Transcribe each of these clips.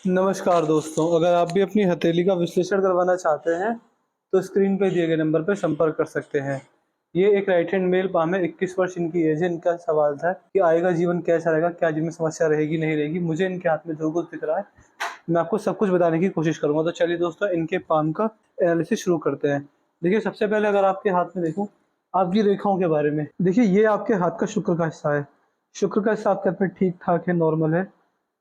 नमस्कार दोस्तों, अगर आप भी अपनी हथेली का विश्लेषण करवाना चाहते हैं, तो स्क्रीन पे दिए गए नंबर पर संपर्क कर सकते हैं। ये एक राइट हैंड मेल पाम है, 21 वर्ष इनकी एज है। इनका सवाल था कि आगे का जीवन कैसा रहेगा, क्या जीवन में समस्या रहेगी, नहीं रहेगी। मुझे इनके हाथ में जो कुछ दिख रहा है, मैं आपको सब कुछ बताने की कोशिश करूँगा। तो चलिए दोस्तों, इनके पाम का एनालिसिस शुरू करते हैं। देखिए, सबसे पहले अगर आपके हाथ में देखूँ, आपकी रेखाओं के बारे में। देखिए, ये आपके हाथ का शुक्र का हिस्सा है। शुक्र का हिस्सा आपके हाथ में ठीक-ठाक है, नॉर्मल है,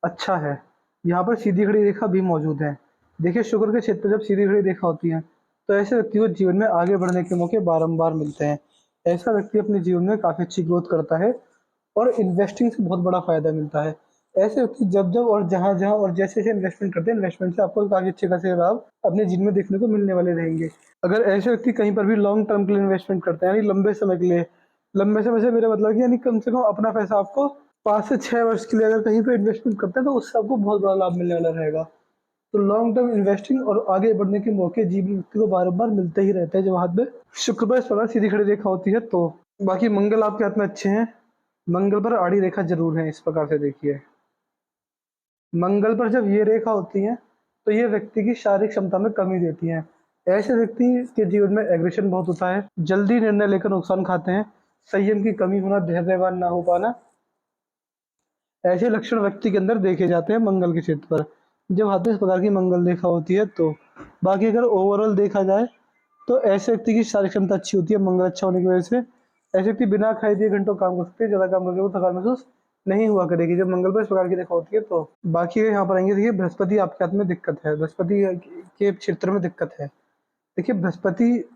अच्छा है। यहाँ पर सीधी खड़ी रेखा भी मौजूद है। देखिए, शुक्र के क्षेत्र पर जब सीधी खड़ी रेखा होती है, तो ऐसे व्यक्ति को जीवन में आगे बढ़ने के मौके बारंबार मिलते हैं। ऐसा व्यक्ति अपने जीवन में काफ़ी अच्छी ग्रोथ करता है और इन्वेस्टिंग से बहुत बड़ा फ़ायदा मिलता है। ऐसे व्यक्ति जब-जब और जहाँ-जहाँ और जैसे-जैसे इन्वेस्टमेंट करते हैं, इन्वेस्टमेंट से आपको काफ़ी अच्छे खासे लाभ अपने जीवन में देखने को मिलने वाले रहेंगे। अगर ऐसे व्यक्ति कहीं पर भी लॉन्ग टर्म के लिए इन्वेस्टमेंट करते हैं, यानी लंबे समय के लिए, लंबे समय से मेरा मतलब है कि यानी कम से कम अपना पैसा आपको 5 से 6 वर्ष के लिए अगर कहीं पे इन्वेस्टमेंट करते हैं, तो उससे आपको बहुत बड़ा लाभ मिलने वाला रहेगा। तो लॉन्ग टर्म इन्वेस्टिंग और आगे बढ़ने के मौके जीवन व्यक्ति को बार-बार मिलते ही रहते हैं, जब हाथ में शुक्र पर इस प्रकार सीधी खड़ी रेखा होती है तो। बाकी मंगल आपके हाथ में अच्छे हैं। मंगल पर आड़ी रेखा ज़रूर है, इस प्रकार से देखिए। मंगल पर जब ये रेखा होती है, तो ये व्यक्ति की शारीरिक क्षमता में कमी देती हैं। ऐसे व्यक्ति के जीवन में एग्रेशन बहुत होता है, जल्दी निर्णय लेकर नुकसान खाते हैं, संयम की कमी होना, धैर्यवान ना हो पाना, ऐसे लक्षण व्यक्ति के अंदर देखे जाते हैं मंगल के क्षेत्र पर, जब हाथ में इस प्रकार की मंगल रेखा होती है तो। बाकी अगर ओवरऑल देखा जाए, तो ऐसे व्यक्ति की शारीरिक क्षमता अच्छी होती है मंगल अच्छा होने की वजह से। ऐसे व्यक्ति बिना खाए पिए घंटों काम कर सकते हैं, ज़्यादा काम करके वो थकान महसूस नहीं हुआ करेगी जब मंगल पर इस प्रकार की रेखा होती है तो। बाकी यहाँ पर आएँगे, देखिए बृहस्पति आपके हाथ में दिक्कत है, बृहस्पति के क्षेत्र में दिक्कत है। देखिए, बृहस्पति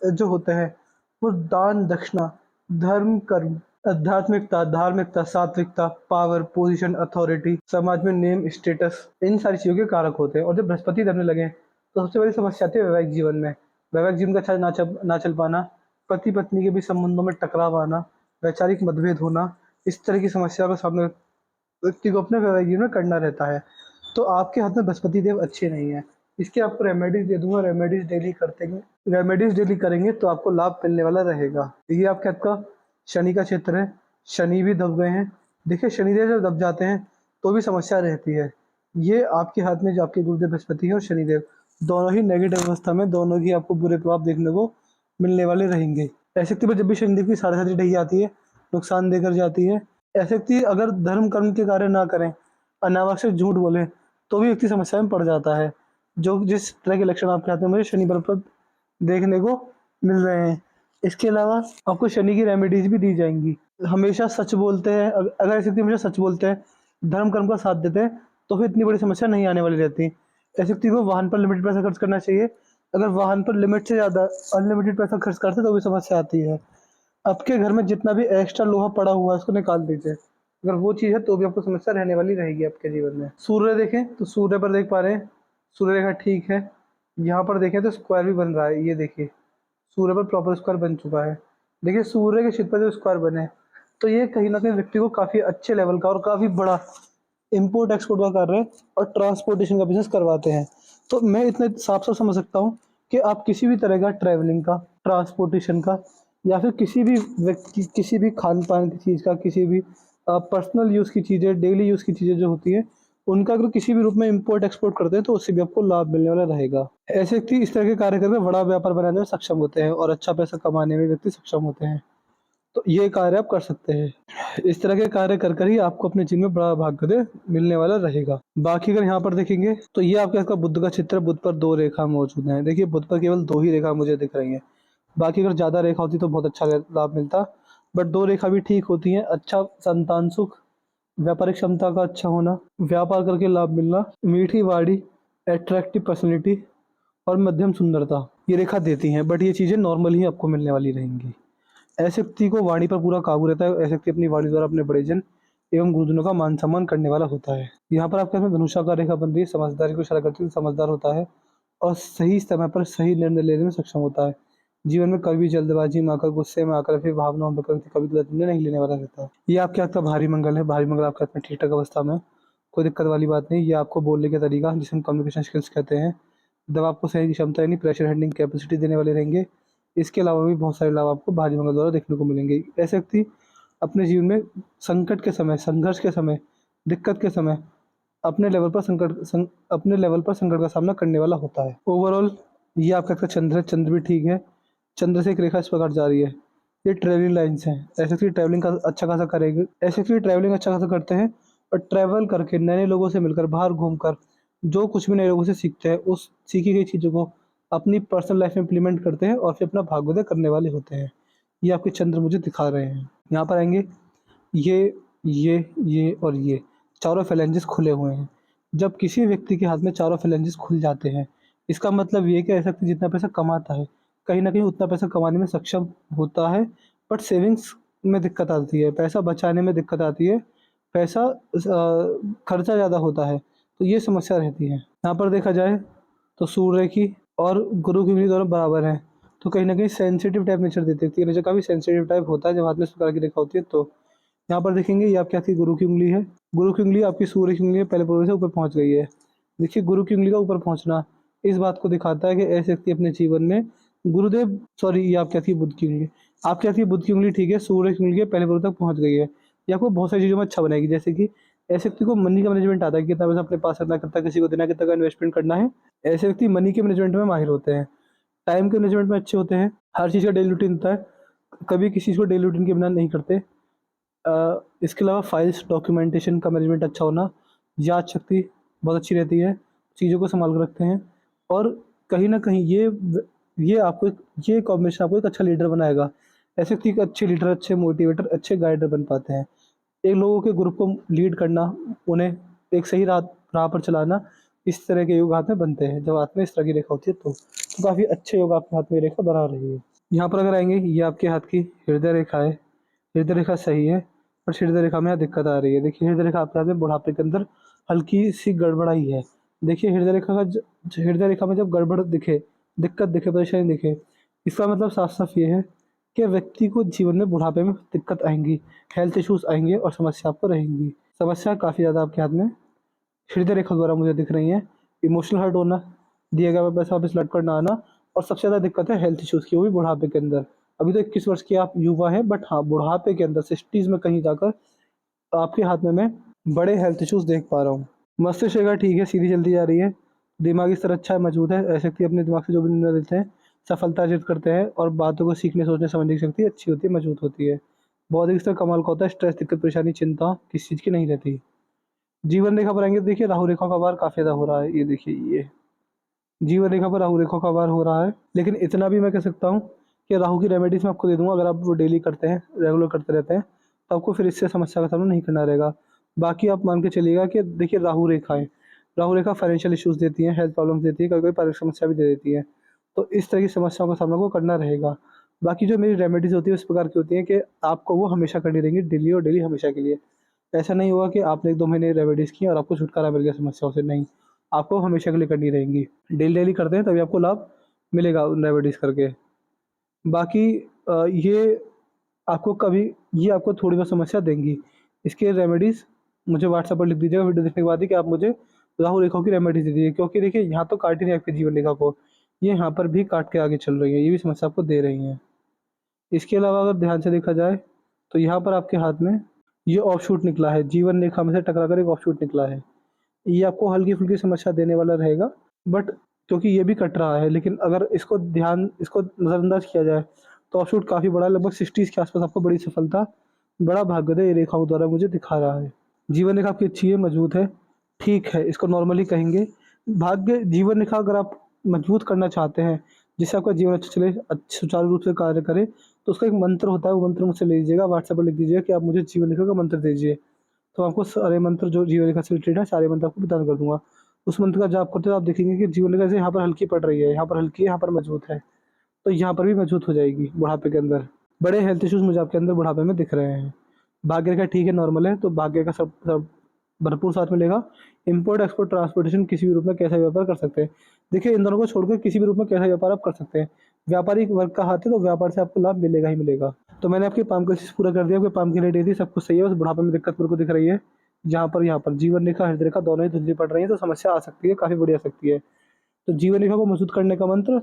जो होता है, वो दान, दक्षिणा, धर्म, कर्म, आध्यात्मिकता, धार्मिकता, सात्विकता, पावर, पोजीशन, अथॉरिटी, समाज में नेम, स्टेटस, इन सारी चीज़ों के कारक होते हैं। और जब बृहस्पति दबने लगे, तो सबसे बड़ी समस्या आती है वैवाहिक जीवन में। वैवाहिक जीवन का अच्छा ना चल पाना, पति-पत्नी के बीच संबंधों में टकराव आना, वैचारिक मतभेद होना, इस तरह की समस्या का सामना व्यक्ति को अपने वैवाहिक जीवन में करना रहता है। तो आपके हाथ में बृहस्पति देव अच्छे नहीं हैं। इसकी आपको रेमेडीज़ दे दूँगा, रेमेडीज़ डेली करेंगे तो आपको लाभ मिलने वाला रहेगा। ये आपके हाथ का शनि का क्षेत्र है, शनि भी दब गए हैं। देखिए, शनिदेव जब दब जाते हैं, तो भी समस्या रहती है। ये आपके हाथ में जो आपके गुरुदेव बृहस्पति हैं और शनिदेव, दोनों ही नेगेटिव अवस्था में, दोनों ही आपको बुरे प्रभाव देखने को मिलने वाले रहेंगे। ऐसे व्यक्ति पर जब भी शनिदेव की साढ़े ढही आती है, नुकसान देकर जाती है। ऐसे व्यक्ति अगर धर्म कर्म के कार्य ना करें, अनावश्यक झूठ बोलें, तो भी व्यक्ति समस्या में पड़ जाता है। जो जिस तरह के लक्षण आपके हाथ में मुझे शनि पर देखने को मिल रहे हैं। इसके अलावा आपको शनि की रेमेडीज़ भी दी जाएँगी। हमेशा सच बोलते हैं, अगर ऐसे व्यक्ति हमेशा सच बोलते हैं, धर्म कर्म का साथ देते हैं, तो फिर इतनी बड़ी समस्या नहीं आने वाली रहती। ऐसे व्यक्ति को वाहन पर लिमिटेड पैसा खर्च करना चाहिए। अगर वाहन पर लिमिट से ज़्यादा अनलिमिटेड पैसा खर्च करते हैं, तो भी समस्या आती है। आपके घर में जितना भी एक्स्ट्रा लोहा पड़ा हुआ है, उसको निकाल दीजिए। अगर वो चीज़ है, तो भी आपको समस्या रहने वाली रहेगी आपके जीवन में। सूर्य देखें, तो सूर्य पर देख पा रहे हैं, सूर्य रेखा ठीक है। यहाँ पर देखें तो स्क्वायर भी बन रहा है, ये देखिए, सूर्य पर प्रॉपर स्क्वायर बन चुका है। देखिए, सूर्य के क्षेत्र पर जो स्क्वायर बने, तो ये कहीं न कहीं व्यक्ति को काफ़ी अच्छे लेवल का और काफ़ी बड़ा इम्पोर्ट एक्सपोर्ट का कार्य और ट्रांसपोर्टेशन का बिज़नेस करवाते हैं। तो मैं इतना साफ-साफ समझ सकता हूँ कि आप किसी भी तरह का ट्रैवलिंग का, ट्रांसपोर्टेशन का, या फिर किसी भी खान-पान की चीज़ का, किसी भी पर्सनल यूज़ की चीज़ें, डेली यूज़ की चीज़ें जो होती हैं, उनका अगर किसी भी रूप में इम्पोर्ट एक्सपोर्ट करते हैं, तो उससे भी आपको लाभ मिलने वाला रहेगा। ऐसे व्यक्ति इस तरह के कार्य करके बड़ा व्यापार बनाने में सक्षम होते हैं और अच्छा पैसा कमाने में व्यक्ति सक्षम होते हैं। तो ये कार्य आप कर सकते हैं। इस तरह के कार्य कर कर ही आपको अपने जीवन में बड़ा भाग्योदय मिलने वाला रहेगा। बाकी अगर यहाँ पर देखेंगे, तो ये आपके इसका बुध का चित्र है, बुध पर 2 रेखा मौजूद हैं। देखिए, बुध पर केवल 2 ही रेखा मुझे दिख रही हैं। बाकी अगर ज़्यादा रेखा होती तो बहुत अच्छा लाभ मिलता, बट 2 रेखा भी ठीक होती हैं। अच्छा संतान सुख, व्यापारिक क्षमता का अच्छा होना, व्यापार करके लाभ मिलना, मीठी वाणी, अट्रैक्टिव पर्सनैलिटी और मध्यम सुंदरता, ये रेखा देती हैं, बट ये चीज़ें नॉर्मल ही आपको मिलने वाली रहेंगी। ऐसे व्यक्ति को वाणी पर पूरा काबू रहता है। ऐसे व्यक्ति अपनी वाणी द्वारा अपने बड़ेजन एवं गुरुजनों का मान-सम्मान करने वाला होता है। यहाँ पर आपके हाथ में धनुषाकार रेखा बन रही है, समझदारी को इशारा करती है, समझदार होता है और सही समय पर सही निर्णय लेने में सक्षम होता है। जीवन में कभी जल्दबाजी में आकर, गुस्से में आकर, फिर भावनाओं में आकर कभी गलत निर्णय नहीं लेने वाला रहता है। ये आपके हाथ का भारी मंगल है, भारी मंगल आपके हाथ में ठीक-ठाक अवस्था में, कोई दिक्कत वाली बात नहीं। ये आपको बोलने का तरीका, जिसे हम कम्युनिकेशन स्किल्स कहते हैं, जब आपको सहने की क्षमता यानी प्रेशर हैंडलिंग कैपेसिटी देने वाले रहेंगे। इसके अलावा भी बहुत सारे लाभ आपको भारी मंगल द्वारा देखने को मिलेंगे। ऐसे व्यक्ति अपने जीवन में संकट के समय, संघर्ष के समय, दिक्कत के समय अपने लेवल पर संकट का सामना करने वाला होता है। ओवरऑल ये आपका का चंद्र है, चंद्र भी ठीक है। चंद्र से एक रेखा इस प्रकार जा रही है। ये ट्रेवलिंग लाइन्स हैं। ऐसे कि ट्रैवलिंग का अच्छा खासा करेंगे, ऐसे कि ट्रैवलिंग अच्छा खासा करते हैं और ट्रैवल करके नए लोगों से मिलकर, बाहर घूमकर जो कुछ भी नए लोगों से सीखते हैं, उस सीखी गई चीज़ों को अपनी पर्सनल लाइफ में इम्प्लीमेंट करते हैं और फिर अपना भाग्योदय करने वाले होते हैं। ये आपके चंद्र मुझे दिखा रहे हैं। यहाँ पर आएँगे, ये, ये और ये चारों फेलेंजेस खुले हुए हैं। जब किसी व्यक्ति के हाथ में चारों फेलेंजेस खुल जाते हैं, इसका मतलब ये कह सकते हैं जितना पैसा कमाता है, कहीं न कहीं उतना पैसा कमाने में सक्षम होता है, बट सेविंग्स में दिक्कत आती है, पैसा बचाने में दिक्कत आती है, पैसा खर्चा ज़्यादा होता है, तो ये समस्या रहती है। यहाँ पर देखा जाए तो सूर्य की और गुरु की उंगली दोनों बराबर हैं, तो कहीं न कहीं सेंसिटिव टाइप नेचर देती है। ये नेचर काफ़ी सेंसिटिव टाइप होता है जब हाथ में इस प्रकार की रेखा होती है तो। यहाँ पर देखेंगे ये आपकी हाथ की गुरु की उंगली है। गुरु की उंगली आपकी सूर्य की उंगली के पहले पूर्व से ऊपर पहुँच गई है। देखिए गुरु की उंगली का ऊपर पहुँचना इस बात को दिखाता है कि ऐसे व्यक्ति अपने जीवन में गुरुदेव सॉरी ये आपकी हाथ की बुध की उंगली। आपकी हाथ की बुध की उंगली ठीक है, सूर्य की उंगली के पहले पूर्व तक पहुँच गई है। ये आपको बहुत सारी चीज़ों में अच्छा बनाएगी, जैसे कि ऐसे व्यक्ति को मनी का मैनेजमेंट आता है, कितना पैसा अपने पास रखना है, कितना किसी को देना है, कितना का इन्वेस्टमेंट करना है। ऐसे व्यक्ति मनी के मैनेजमेंट में माहिर होते हैं, टाइम के मैनेजमेंट में अच्छे होते हैं, हर चीज़ का डेली रूटीन होता है, कभी किसी चीज़ को डेली रूटीन के बिना नहीं करते। इसके अलावा फाइल्स, डॉक्यूमेंटेशन का मैनेजमेंट अच्छा होना, याद शक्ति बहुत अच्छी रहती है, चीज़ों को सँभाल के रखते हैं और कहीं न कहीं ये कॉम्बिनेशन आपको एक अच्छा लीडर बनाएगा। ऐसे व्यक्ति एक अच्छे लीडर, अच्छे मोटिवेटर, अच्छे गाइडर बन पाते हैं। एक लोगों के ग्रुप को लीड करना, उन्हें एक सही राह पर चलाना, इस तरह के योग हाथ में बनते हैं, जब हाथ में इस तरह की रेखा होती है तो। काफ़ी अच्छे योग आपके हाथ में ये रेखा बना रही है। यहाँ पर अगर आएँगे, ये आपके हाथ की हृदय रेखा है। हृदय रेखा सही है, पर हृदय रेखा में यहाँ दिक्कत आ रही है। देखिए हृदय रेखा आपके हाथ में बुढ़ापे के अंदर हल्की-सी गड़बड़ाई है। देखिए हृदय रेखा में जब गड़बड़ दिखे, दिक्कत दिखे, परेशानी दिखे, इसका मतलब साफ-साफ ये है कि व्यक्ति को जीवन में बुढ़ापे में दिक्कत आएँगी, हेल्थ इश्यूज़ आएँगे और समस्या आपको रहेंगी। समस्या काफ़ी ज़्यादा आपके हाथ में हृदय रेखा द्वारा मुझे दिख रही हैं। इमोशनल हर्ट होना, दिया गया हुआ पैसा वापस लौट कर ना आना और सबसे ज़्यादा दिक्कत है हेल्थ इश्यूज़ की, वो भी बुढ़ापे के अंदर। अभी तो 21 वर्ष के आप युवा हैं, बट हाँ, बुढ़ापे के अंदर 60s में कहीं जाकर आपके हाथ में मैं बड़े हेल्थ इश्यूज़ देख पा रहा हूँ। मस्तिष्क रेखा ठीक है, सीधी चलती जा रही है। दिमागी स्तर अच्छा है, मजबूत है। ऐसे व्यक्ति अपने दिमाग से जो भी निर्णय लेते हैं, सफलता अर्जित करते हैं और बातों को सीखने, सोचने, समझने की शक्ति अच्छी होती है, मजबूत होती है। बौद्धिक स्तर कमाल का होता है, स्ट्रेस, दिक्कत, परेशानी, चिंता किसी चीज़ की नहीं रहती। जीवन रेखा पर आएँगे तो देखिए राहु रेखा का वार काफ़ी ज़्यादा हो रहा है। ये देखिए ये। जीवन रेखा पर राहु रेखा का वार हो रहा है, लेकिन इतना भी मैं कह सकता हूँ कि राहु की रेमेडीज़ मैं आपको दे दूँगा, अगर आप वो डेली करते हैं, रेगुलर करते रहते हैं, तो आपको फिर इससे समस्या का सामना नहीं करना रहेगा। बाकी आप मान के चलिएगा कि देखिए राहु रेखा फाइनेंशियल इश्यूज़ देती हैं, हेल्थ प्रॉब्लम्स देती है, कभी-कभी पारिवारिक समस्या भी दे देती है। तो इस तरह की समस्याओं का सामना आपको करना रहेगा। बाकी जो मेरी रेमेडीज़ होती है, उस प्रकार की होती हैं कि आपको वो हमेशा करनी रहेंगी, डेली और डेली हमेशा के लिए। ऐसा नहीं हुआ कि आपने 1-2 महीने रेमेडीज़ की और आपको छुटकारा मिल गया समस्याओं से, नहीं। आपको हमेशा के लिए करनी रहेंगी। डेली करते हैं तभी आपको लाभ मिलेगा उन रेमेडीज़ करके। बाकी ये आपको थोड़ी बहुत समस्या देंगी। इसके रेमेडीज़ मुझे व्हाट्सएप पर लिख दीजिएगा वीडियो देखने के बाद ही कि आप मुझे राहु रेखाओं की रेमेडीज़ दे दीजिए, क्योंकि देखिए यहाँ तो काट ही नहीं आपकी जीवन रेखा को, ये यहाँ पर भी काट के आगे चल रही है, ये भी समस्या आपको दे रही हैं। इसके अलावा अगर ध्यान से देखा जाए, तो यहाँ पर आपके हाथ में ये ऑफशूट निकला है, जीवन रेखा में से टकराकर एक ऑफशूट निकला है। ये आपको हल्की-फुल्की समस्या देने वाला रहेगा, बट क्योंकि ये भी कट रहा है, लेकिन अगर इसको नज़रअंदाज किया जाए, तो ऑफशूट काफ़ी बड़ा है, लगभग 60s के आस-पास आपको बड़ी सफलता, बड़ा भाग्योदय ये रेखाओं द्वारा मुझे दिखा रहा है। जीवन रेखा आपकी अच्छी है, मजबूत है, ठीक है, इसको नॉर्मली कहेंगे। जीवन रेखा अगर आप मजबूत करना चाहते हैं, जिससे आपका जीवन अच्छा चले, सुचारू रूप से कार्य करे, तो उसका एक मंत्र होता है, वो मंत्र मुझसे ले लीजिएगा, व्हाट्सएप पर लिख दीजिएगा कि आप मुझे जीवन रेखा का मंत्र दीजिए। तो आपको सारे मंत्र जो जीवन रेखा से रिलेटेड है, सारे मंत्र आपको प्रदान कर दूँगा। उस मंत्र का जाप करते हुए आप देखेंगे कि जीवन रेखा जैसे यहाँ पर हल्की पड़ रही है, यहाँ पर हल्की है, यहाँ पर मजबूत है, तो यहाँ पर भी मजबूत हो जाएगी बुढ़ापे के अंदर। बड़े हेल्थ इश्यूज़ मुझे आपके अंदर बुढ़ापे में दिख रहे हैं। भाग्य रेखा ठीक है, नॉर्मल है, तो भाग्य का सब सब भरपूर साथ मिलेगा। इम्पोर्ट, एक्सपोर्ट, ट्रांसपोर्टेशन किसी भी रूप में कैसा व्यापार कर सकते हैं। देखिए इन दोनों को छोड़कर किसी भी रूप में कैसा व्यापार आप कर सकते हैं। व्यापारिक वर्ग का हाथ है, तो व्यापार से आपको लाभ मिलेगा ही मिलेगा। तो मैंने आपके पाम का पूरा कर दिया, आपके पाम की रेट थी, सब कुछ सही है, बस बुढ़ापे में दिक्कत मेरे को दिख रही है। यहाँ पर जीवन रेखा, हृदय रेखा दोनों ही धुंधली पड़ रही है, तो समस्या आ सकती है, काफ़ी बड़ी आ सकती है। तो जीवन रेखा को मजबूत करने का मंत्र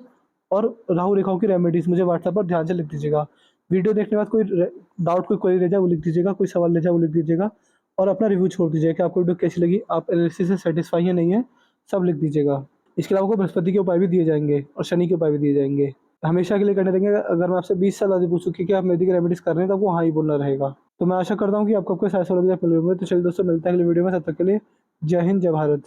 और राहु रेखाओं की रेमेडीज़ मुझे व्हाट्सएप पर ध्यान से लिख दीजिएगा। वीडियो देखने के बाद कोई डाउट, कोई क्वेरी रह जाए वो लिख दीजिएगा, कोई सवाल रह जाए वो लिख दीजिएगा और अपना रिव्यू छोड़ दीजिए कि आपको वीडियो कैसी लगी, आप एनालिसिस से सेटिस्फाई है नहीं है, सब लिख दीजिएगा। इसके अलावा आपको बृहस्पति के उपाय भी दिए जाएंगे और शनि के उपाय भी दिए जाएंगे, हमेशा के लिए करने देंगे। अगर मैं आपसे 20 साल बाद पूछूँ कि क्या आप मेडिकल रेमेडीज कर रहे हैं, तो आपको हाँ ही बोलना रहेगा। तो मैं आशा करता हूँ कि आपको आपके साथ तो चलिए दोस्तों, मिलता है अगली वीडियो में, तब तक के लिए जय हिंद, जय भारत।